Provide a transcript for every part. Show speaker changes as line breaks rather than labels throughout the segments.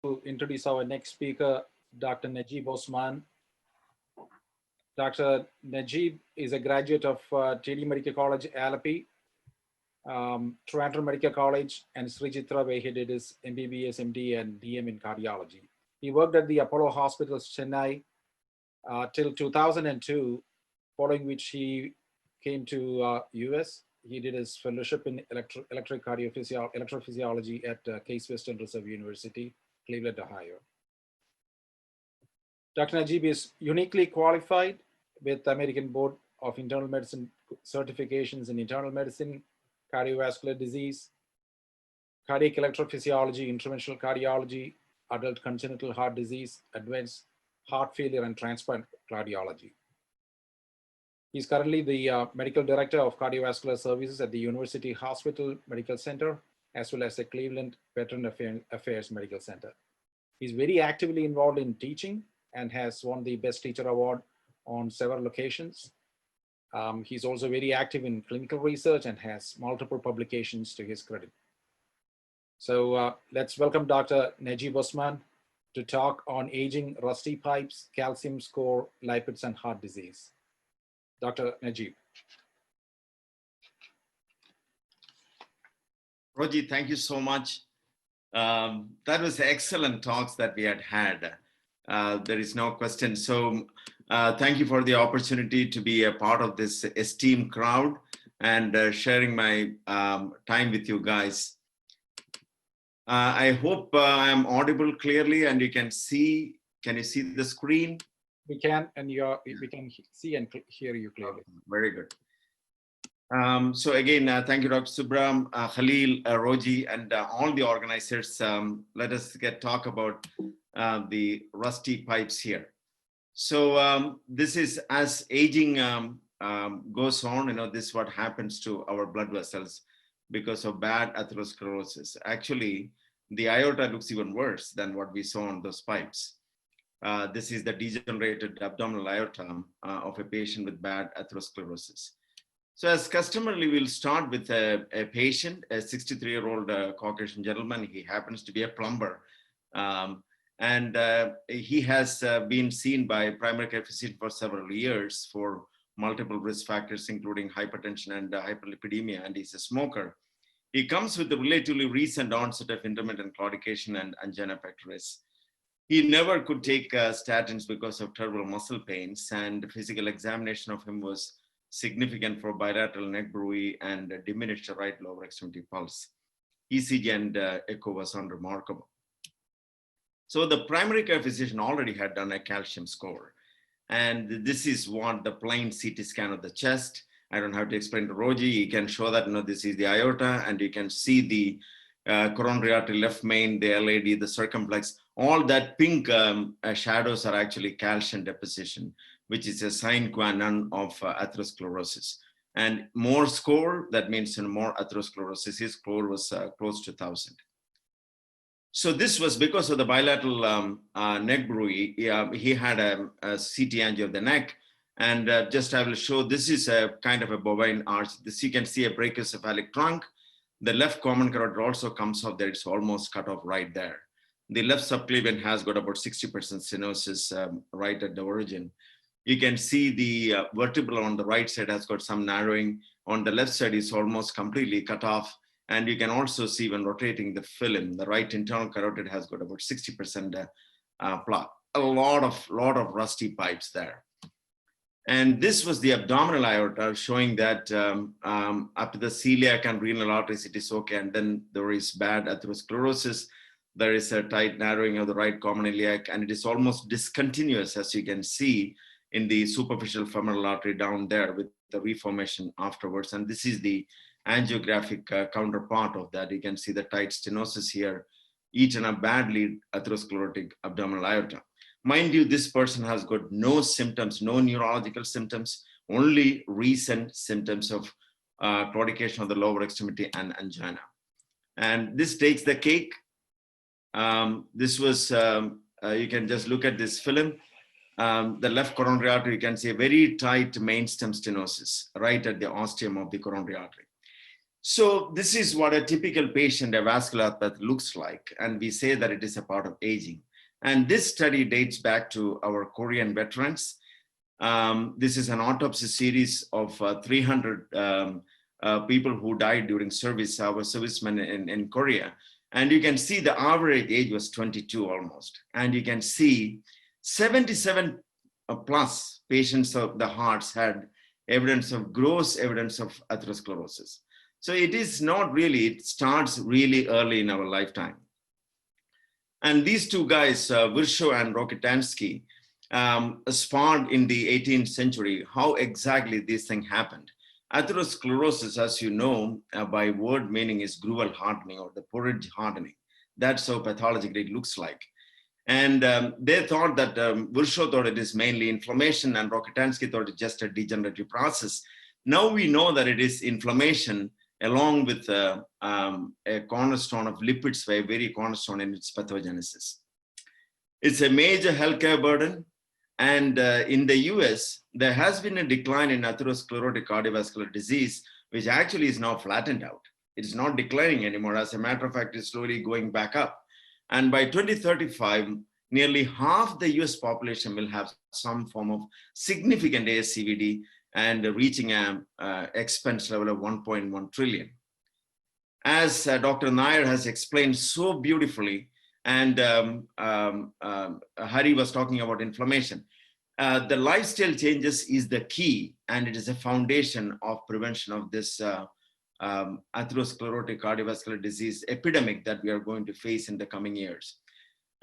to introduce our next speaker, Dr. Najeeb Osman. Dr. Najeeb is a graduate of TD Medical College, Alleppey, Toronto Medical College, and Sri Chitra, where he did his MBBS, MD, and DM in cardiology. He worked at the Apollo Hospitals, Chennai, till 2002, following which he came to US. He did his fellowship in electrophysiology at Case Western Reserve University, Cleveland, Ohio. Dr. Najeeb is uniquely qualified with the American Board of Internal Medicine certifications in internal medicine, cardiovascular disease, cardiac electrophysiology, interventional cardiology, adult congenital heart disease, advanced heart failure, and transplant cardiology. He's currently the medical director of cardiovascular services at the University Hospital Medical Center, as well as the Cleveland Veteran Affairs Medical Center. He's very actively involved in teaching and has won the Best Teacher Award on several occasions. He's also very active in clinical research and has multiple publications to his credit. So let's welcome Dr. Najeeb Osman to talk on aging, rusty pipes, calcium score, lipids, and heart disease. Dr. Najeeb.
Roji, thank you so much. That was excellent talks that we had. There is no question. So thank you for the opportunity to be a part of this esteemed crowd and sharing my time with you guys. I hope I'm audible clearly and you can see. Can you see the screen?
We can, and we can see and hear you clearly.
Very good. So again, thank you, Dr. Subram, Khalil, Roji, and all the organizers. Let us talk about the rusty pipes here. So this is as aging goes on, this is what happens to our blood vessels because of bad atherosclerosis. Actually, the aorta looks even worse than what we saw on those pipes. This is the degenerated abdominal aorta of a patient with bad atherosclerosis. So as customarily, we'll start with a patient, a 63-year-old Caucasian gentleman. He happens to be a plumber. And he has been seen by primary care physician for several years for multiple risk factors, including hypertension and hyperlipidemia, and he's a smoker. He comes with a relatively recent onset of intermittent claudication and angina pectoris. He never could take statins because of terrible muscle pains, and physical examination of him was significant for bilateral neck bruit and diminished right lower extremity pulse. ECG and echo was unremarkable. So the primary care physician already had done a calcium score. And this is what the plain CT scan of the chest. I don't have to explain to Roji. You can show that this is the aorta, and you can see the coronary artery left main, the LAD, the circumflex. All that pink shadows are actually calcium deposition, which is a sine qua non of atherosclerosis. And more score, that means more atherosclerosis. His score was close to 1,000. So this was because of the bilateral neck bruit. He had a CT angio of the neck. And just I will show, this is a kind of a bovine arch. This you can see a brachiocephalic trunk. The left common carotid also comes off there. It's almost cut off right there. The left subclavian has got about 60% stenosis right at the origin. You can see the vertebral on the right side has got some narrowing. On the left side is almost completely cut off. And you can also see when rotating the film, the right internal carotid has got about 60% plaque. A lot of rusty pipes there. And this was the abdominal aorta showing that up to the celiac and renal arteries, it is okay. And then there is bad atherosclerosis. There is a tight narrowing of the right common iliac, and it is almost discontinuous, as you can see in the superficial femoral artery down there with the reformation afterwards. And this is the angiographic counterpart of that. You can see the tight stenosis here, eaten up badly atherosclerotic abdominal aorta. Mind you, this person has got no symptoms, no neurological symptoms, only recent symptoms of claudication of the lower extremity and angina. And this takes the cake. This was, you can just look at this film. The left coronary artery, you can see a very tight main stem stenosis right at the ostium of the coronary artery. So this is what a typical patient, a vasculopathy looks like. And we say that it is a part of aging. And this study dates back to our Korean veterans. This is an autopsy series of 300 people who died during service, our servicemen in Korea. And you can see the average age was 22 almost. And you can see 77 plus patients of the hearts had gross evidence of atherosclerosis. So it is not really, it starts really early in our lifetime. And these two guys, Virchow and Rokitansky, spawned in the 18th century how exactly this thing happened. Atherosclerosis, as you know, by word meaning is gruel hardening or the porridge hardening. That's how pathologically it looks like. And they thought that Virchow thought it is mainly inflammation and Rokitansky thought it's just a degenerative process. Now we know that it is inflammation along with a cornerstone of lipids, a very cornerstone in its pathogenesis. It's a major healthcare burden. And in the US, there has been a decline in atherosclerotic cardiovascular disease, which actually is now flattened out. It's not declining anymore. As a matter of fact, it's slowly going back up. And by 2035, nearly half the US population will have some form of significant ASCVD and reaching an expense level of 1.1 trillion. As Dr. Nair has explained so beautifully, and Hari was talking about inflammation, the lifestyle changes is the key, and it is a foundation of prevention of this atherosclerotic cardiovascular disease epidemic that we are going to face in the coming years.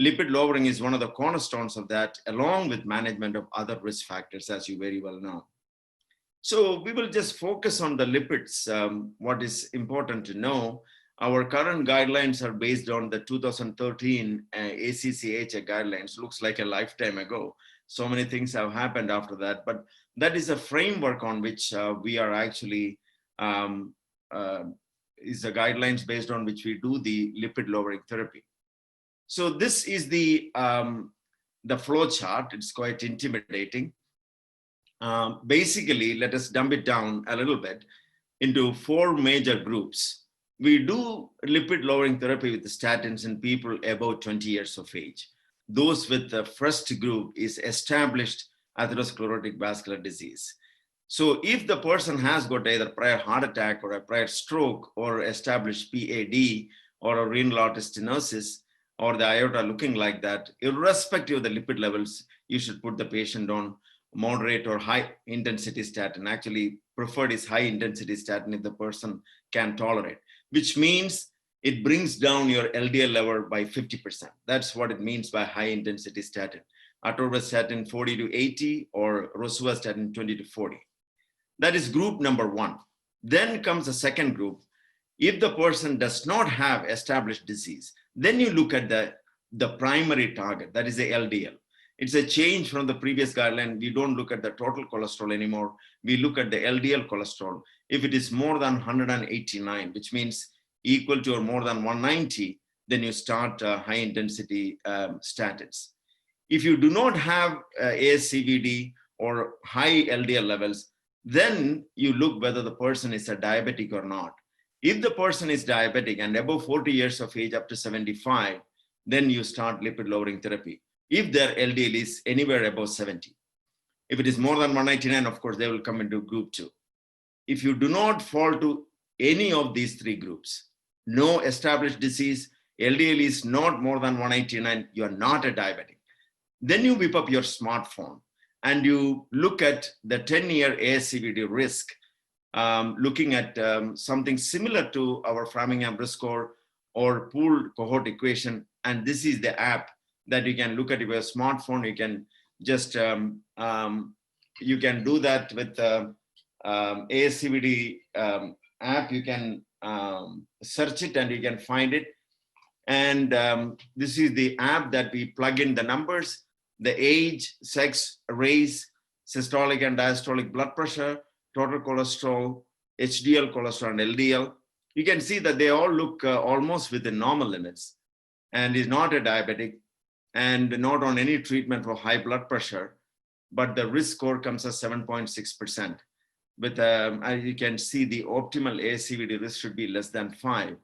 Lipid lowering is one of the cornerstones of that, along with management of other risk factors, as you very well know. So we will just focus on the lipids. What is important to know, our current guidelines are based on the 2013 ACC/AHA guidelines. Looks like a lifetime ago. So many things have happened after that, but that is a framework on which we are actually, is the guidelines based on which we do the lipid lowering therapy. So this is the flow chart. It's quite intimidating. Basically, let us dumb it down a little bit into 4 major groups. We do lipid lowering therapy with the statins in people above 20 years of age. Those with the first group is established atherosclerotic vascular disease. So if the person has got either prior heart attack or a prior stroke or established PAD or a renal aortic stenosis or the aorta looking like that, irrespective of the lipid levels, you should put the patient on moderate or high intensity statin. Actually, preferred is high intensity statin if the person can tolerate, which means it brings down your LDL level by 50%. That's what it means by high intensity statin. Atorvastatin 40 to 80 or rosuvastatin 20 to 40. That is group number 1. Then comes the second group. If the person does not have established disease, then you look at the primary target, that is the LDL. It's a change from the previous guideline. We don't look at the total cholesterol anymore. We look at the LDL cholesterol. If it is more than 189, which means equal to or more than 190, then you start high intensity statins. If you do not have ASCVD or high LDL levels, then you look whether the person is a diabetic or not. If the person is diabetic and above 40 years of age up to 75, then you start lipid lowering therapy. If their LDL is anywhere above 70. If it is more than 199, of course, they will come into group 2. If you do not fall to any of these 3 groups, no established disease, LDL is not more than 189, you are not a diabetic. Then you whip up your smartphone and you look at the 10-year ASCVD risk, looking at something similar to our Framingham risk score or pooled cohort equation. And this is the app that you can look at your smartphone. You can just, you can do that with ASCVD app. You can search it and you can find it. And this is the app that we plug in the numbers, the age, sex, race, systolic and diastolic blood pressure, total cholesterol, HDL cholesterol and LDL. You can see that they all look almost within normal limits and is not a diabetic and not on any treatment for high blood pressure, but the risk score comes as 7.6%. with, as you can see, the optimal ASCVD risk should be less than 5.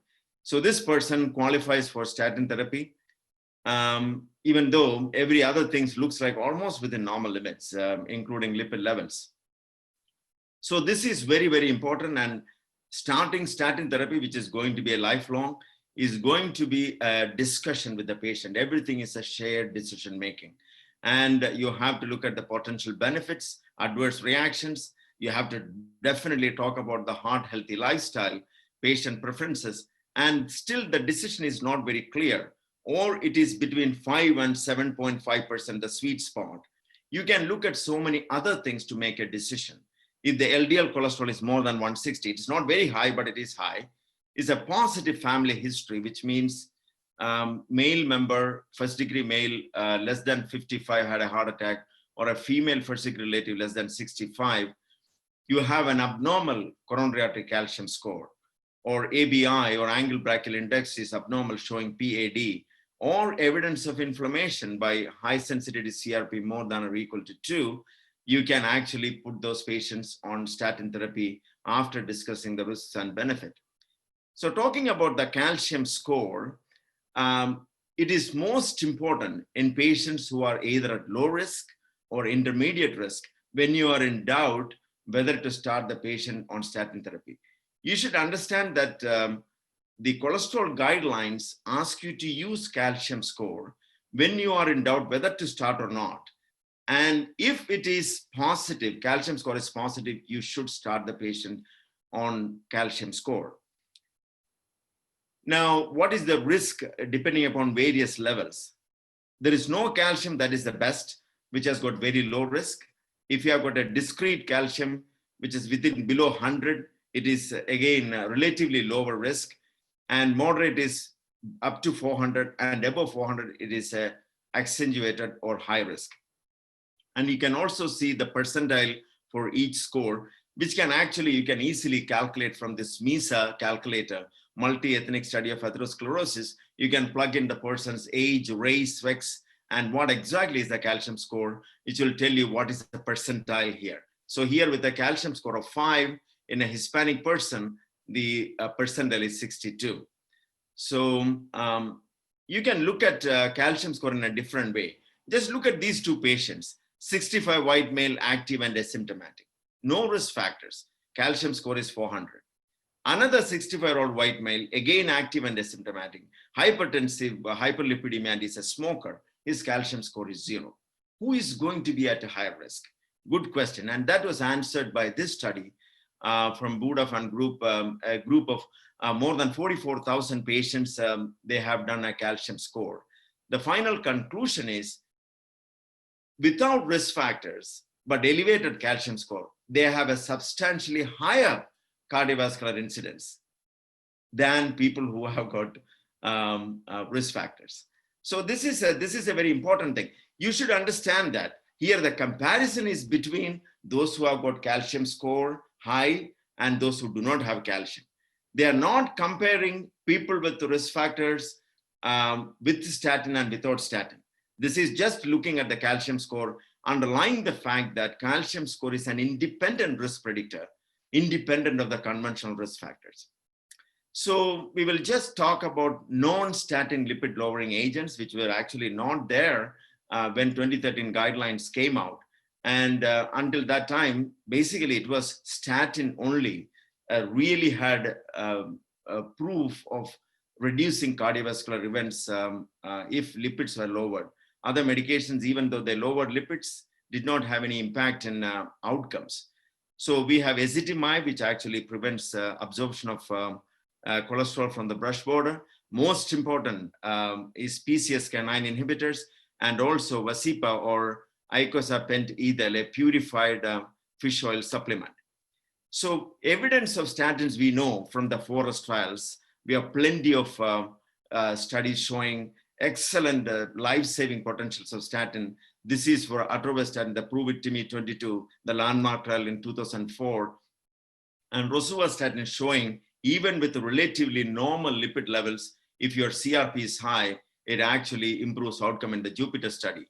So this person qualifies for statin therapy, even though every other things looks like almost within normal limits, including lipid levels. So this is very, very important, and starting statin therapy, which is going to be a lifelong, is going to be a discussion with the patient. Everything is a shared decision making. And you have to look at the potential benefits, adverse reactions. You have to definitely talk about the heart healthy lifestyle, patient preferences, and still the decision is not very clear, or it is between 5 and 7.5%, the sweet spot. You can look at so many other things to make a decision. If the LDL cholesterol is more than 160, it's not very high, but it is high. It's a positive family history, which means male member, first degree male, less than 55 had a heart attack, or a female first degree relative less than 65, you have an abnormal coronary artery calcium score, or ABI, or angle brachial index is abnormal showing PAD, or evidence of inflammation by high sensitivity CRP more than or equal to 2, you can actually put those patients on statin therapy after discussing the risks and benefit. So talking about the calcium score, it is most important in patients who are either at low risk or intermediate risk when you are in doubt whether to start the patient on statin therapy. You should understand that the cholesterol guidelines ask you to use calcium score when you are in doubt whether to start or not. And if it is positive, calcium score is positive, you should start the patient on calcium score. Now, what is the risk depending upon various levels? There is no calcium that is the best, which has got very low risk. If you have got a discrete calcium, which is within below 100, it is again relatively lower risk, and moderate is up to 400, and above 400, it is a accentuated or high risk. And you can also see the percentile for each score, which can actually, you can easily calculate from this MESA calculator, multi-ethnic study of atherosclerosis. You can plug in the person's age, race, sex, and what exactly is the calcium score, which will tell you what is the percentile here. So here with a calcium score of 5 in a Hispanic person, the percentile is 62. So you can look at calcium score in a different way. Just look at these two patients, 65 white male, active and asymptomatic, no risk factors, calcium score is 400. Another 65-year-old white male, again active and asymptomatic, hypertensive, hyperlipidemia, and is a smoker, his calcium score is 0. Who is going to be at a higher risk? Good question. And that was answered by this study from Budaf and group, a group of more than 44,000 patients. They have done a calcium score. The final conclusion is, without risk factors, but elevated calcium score, they have a substantially higher cardiovascular incidence than people who have got risk factors. So this is a very important thing. You should understand that here the comparison is between those who have got calcium score high and those who do not have calcium. They are not comparing people with the risk factors with statin and without statin. This is just looking at the calcium score, underlying the fact that calcium score is an independent risk predictor, independent of the conventional risk factors. So we will just talk about non-statin lipid lowering agents, which were actually not there when 2013 guidelines came out. And until that time, basically it was statin only really had proof of reducing cardiovascular events if lipids were lowered. Other medications, even though they lowered lipids, did not have any impact in outcomes. So we have ezetimibe, which actually prevents absorption of cholesterol from the brush border. Most important is PCSK9 inhibitors, and also Vasipa or icosapent-ethyl, a purified fish oil supplement. So evidence of statins we know from the FOREST trials. We have plenty of studies showing excellent life-saving potentials of statin. This is for atorvastatin, the PROVE-IT 22, the landmark trial in 2004. And rosuvastatin is showing even with relatively normal lipid levels, if your CRP is high, it actually improves outcome in the Jupiter study.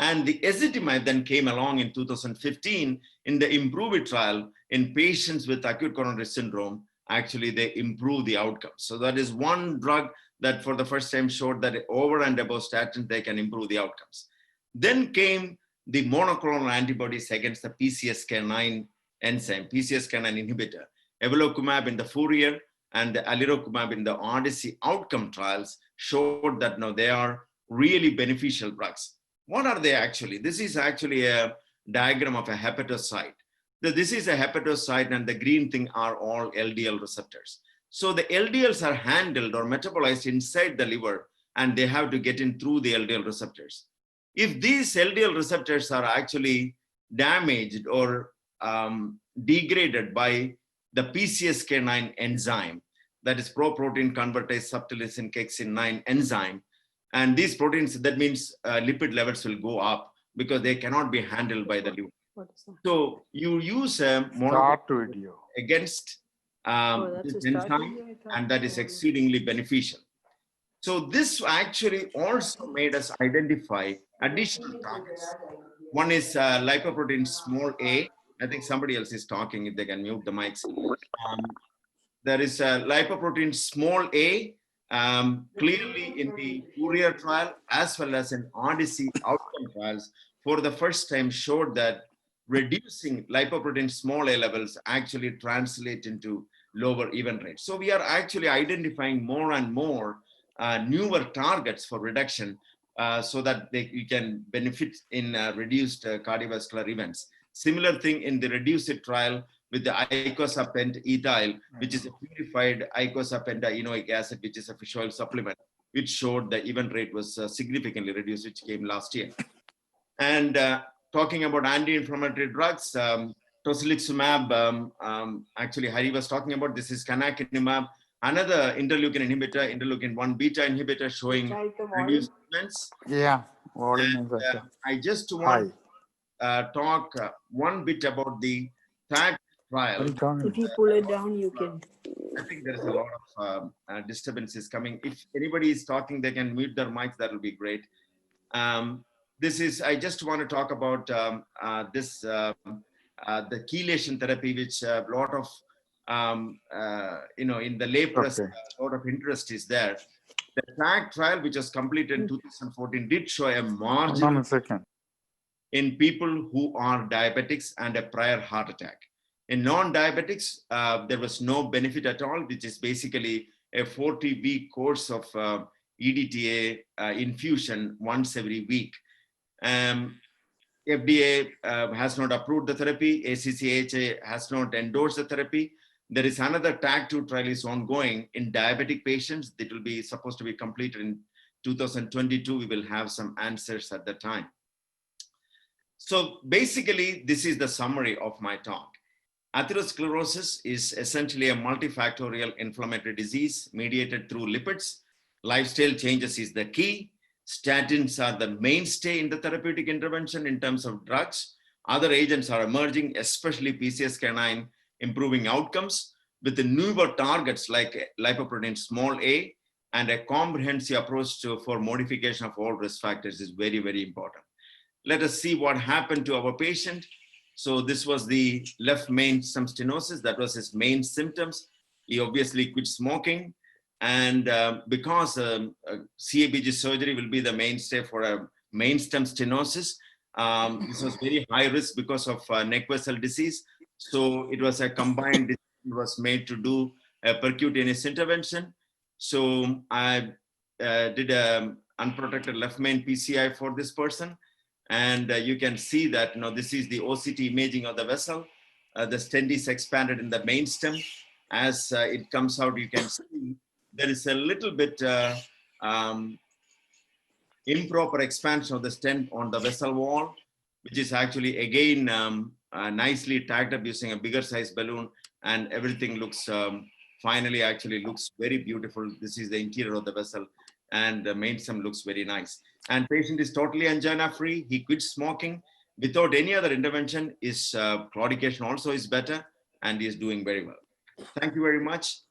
And the ezetimibe then came along in 2015 in the IMPROVE trial in patients with acute coronary syndrome. Actually, they improve the outcomes. So that is one drug that for the first time showed that over and above statin, they can improve the outcomes. Then came the monoclonal antibodies against the PCSK9 enzyme, PCSK9 inhibitor, evolocumab in the Fourier and the alirocumab in the Odyssey outcome trials showed that no, they are really beneficial drugs. What are they actually? This is actually a diagram of a hepatocyte. This is a hepatocyte and the green thing are all LDL receptors. So the LDLs are handled or metabolized inside the liver and they have to get in through the LDL receptors. If these LDL receptors are actually damaged or degraded by the PCSK9 enzyme, that is proprotein convertase subtilisin caxin 9 enzyme, and these proteins, that means lipid levels will go up because they cannot be handled by the liver. So you use a monoclonal against this enzyme, and that is exceedingly beneficial. So this actually also made us identify additional targets. One is lipoprotein small a. I think somebody else is talking, if they can mute the mics. There is a lipoprotein small a, clearly in the Fourier trial, as well as in Odyssey outcome trials, for the first time showed that reducing lipoprotein small a levels actually translate into lower event rates. So we are actually identifying more and more newer targets for reduction so that you can benefit in reduced cardiovascular events. Similar thing in the REDUCE-IT trial with the icosapent ethyl, which is a purified icosapentaenoic acid, which is a fish oil supplement, which showed the event rate was significantly reduced, which came last year. And talking about anti-inflammatory drugs, tocilizumab, actually Hari was talking about, this is canakinumab, another interleukin inhibitor, interleukin-1 beta inhibitor showing reduced events.
Yeah.
And, I just want to talk one bit about the TAG trial.
If you pull it down, you can.
I think there is a lot of disturbances coming. If anybody is talking, they can mute their mics. That will be great. I just want to talk about the chelation therapy, which a lot of, in the lay press, a lot of interest is there. The TAG trial, which was completed in 2014, did show a margin in people who are diabetics and a prior heart attack. In non-diabetics, there was no benefit at all, which is basically a 40-week course of EDTA infusion once every week. FDA has not approved the therapy. ACCHA has not endorsed the therapy. There is another TAG2 trial is ongoing in diabetic patients. It will be supposed to be completed in 2022. We will have some answers at the time. So basically, this is the summary of my talk. Atherosclerosis is essentially a multifactorial inflammatory disease mediated through lipids. Lifestyle changes is the key. Statins are the mainstay in the therapeutic intervention in terms of drugs. Other agents are emerging, especially PCSK9, improving outcomes with the newer targets like lipoprotein small a, and a comprehensive approach for modification of all risk factors is very, very important. Let us see what happened to our patient. So this was the left main stem stenosis. That was his main symptoms. He obviously quit smoking. And because CABG surgery will be the mainstay for a main stem stenosis, this was very high risk because of neck vessel disease. So it was a combined decision was made to do a percutaneous intervention. So I did an unprotected left main PCI for this person. And you can see that this is the OCT imaging of the vessel. The stent is expanded in the main stem. As it comes out, you can see there is a little bit improper expansion of the stent on the vessel wall, which is actually again nicely tagged up using a bigger size balloon, and everything looks finally actually looks very beautiful. This is the interior of the vessel, and the main stem looks very nice. And patient is totally angina free. He quit smoking without any other intervention. His claudication also is better, and he is doing very well. Thank you very much.